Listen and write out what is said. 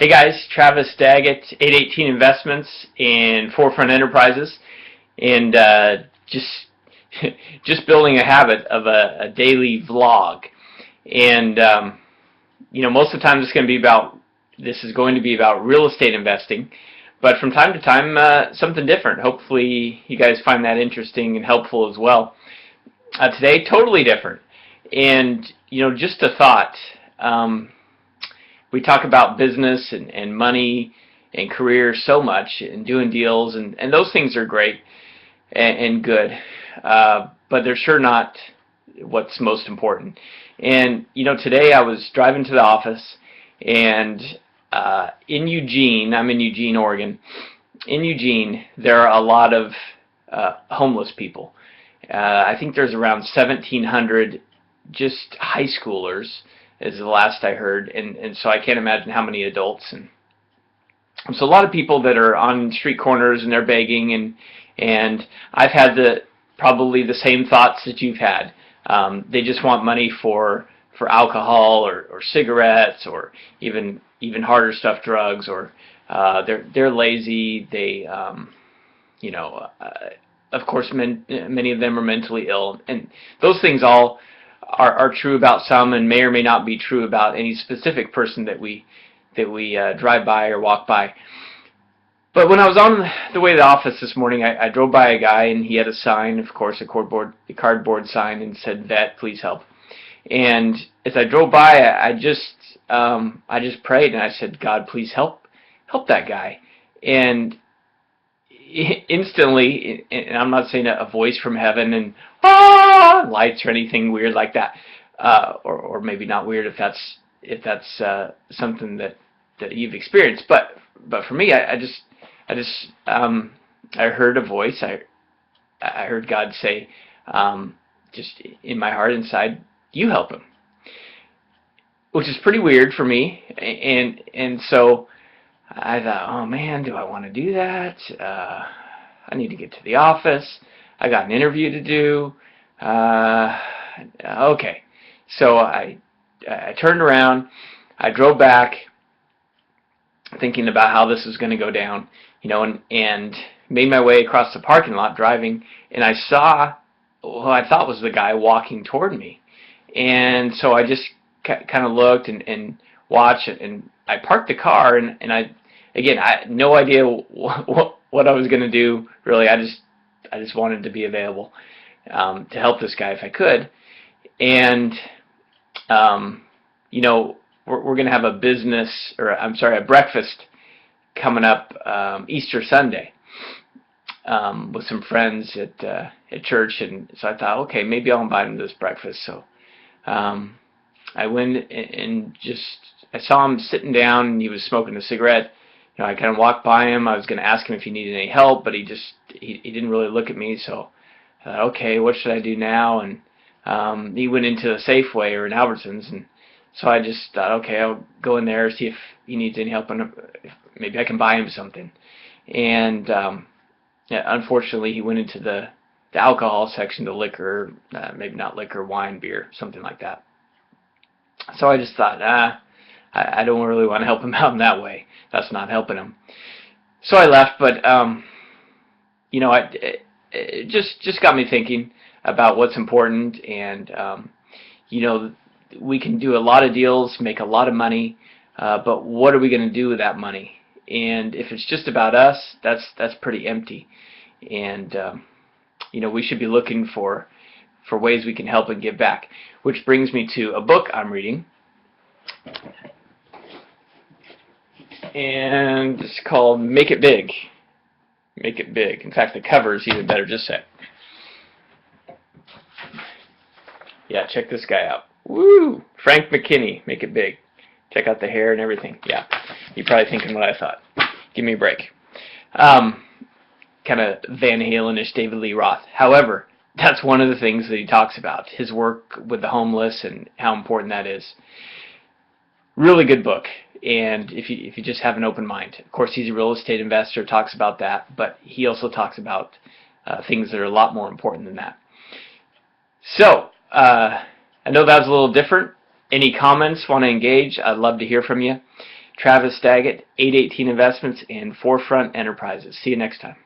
Hey guys, Travis Daggett, 818 Investments and Forefront Enterprises, and just just building a habit of a daily vlog. And most of the time this is going to be about real estate investing, but from time to time something different. Hopefully you guys find that interesting and helpful as well. Today, totally different, and just a thought. We talk about business and money and career so much, and doing deals, and those things are great and good, but they're sure not what's most important. And today I was driving to the office, and in Eugene, I'm in Eugene, Oregon. In Eugene, there are a lot of homeless people. I think there's around 1,700 just high schoolers, is the last I heard, and so I can't imagine how many adults. And so a lot of people that are on street corners and they're begging, and I've had probably the same thoughts that you've had. They just want money for alcohol or cigarettes, or even harder stuff, drugs, or they're lazy. They of course many of them are mentally ill, and those things all are true about some, and may or may not be true about any specific person that we drive by or walk by. But when I was on the way to the office this morning, I drove by a guy, and he had a sign, of course, a cardboard sign, and said, "Vet, please help." And as I drove by, I just prayed, and I said, "God, please help that guy." And instantly, and I'm not saying a voice from heaven and lights or anything weird like that, or maybe not weird if that's something that you've experienced, but for me, I heard a voice. I heard God say, just in my heart inside, "You help him," which is pretty weird for me, and so I thought, oh man, do I want to do that? I need to get to the office. I got an interview to do. Okay. So I turned around. I drove back, thinking about how this was going to go down, and made my way across the parking lot driving, and I saw who I thought was the guy walking toward me. And so I just kind of looked and watched it, and I parked the car, and I had no idea what I was going to do, really. I just wanted to be available to help this guy if I could. And we're going to have a breakfast coming up Easter Sunday with some friends at church, and so I thought, okay, maybe I'll invite him to this breakfast. So I went and I saw him sitting down, and he was smoking a cigarette. I kind of walked by him. I was going to ask him if he needed any help, but he didn't really look at me. So I thought, okay, what should I do now? And he went into a Safeway or an Albertsons, and so I just thought, okay, I'll go in there, see if he needs any help, and if maybe I can buy him something. And unfortunately, he went into the alcohol section, the liquor, maybe not liquor, wine, beer, something like that. So I just thought, I don't really want to help him out in that way. That's not helping him. So I left, but it just got me thinking about what's important, and we can do a lot of deals, make a lot of money, but what are we going to do with that money? And if it's just about us, that's pretty empty. And we should be looking for ways we can help and give back. Which brings me to a book I'm reading, and it's called Make It Big. Make It Big. In fact, the cover is even better. Just a sec. Yeah, check this guy out. Woo! Frank Mckinney, Make It Big. Check out the hair and everything. Yeah, you're probably thinking what I thought. Give me a break. Kind of Van Halen-ish, David Lee Roth. However, that's one of the things that he talks about, his work with the homeless and how important that is. Really good book, and if you just have an open mind. Of course, he's a real estate investor, talks about that, but he also talks about things that are a lot more important than that. So, I know that was a little different. Any comments, want to engage? I'd love to hear from you. Travis Daggett, 818 Investments and Forefront Enterprises. See you next time.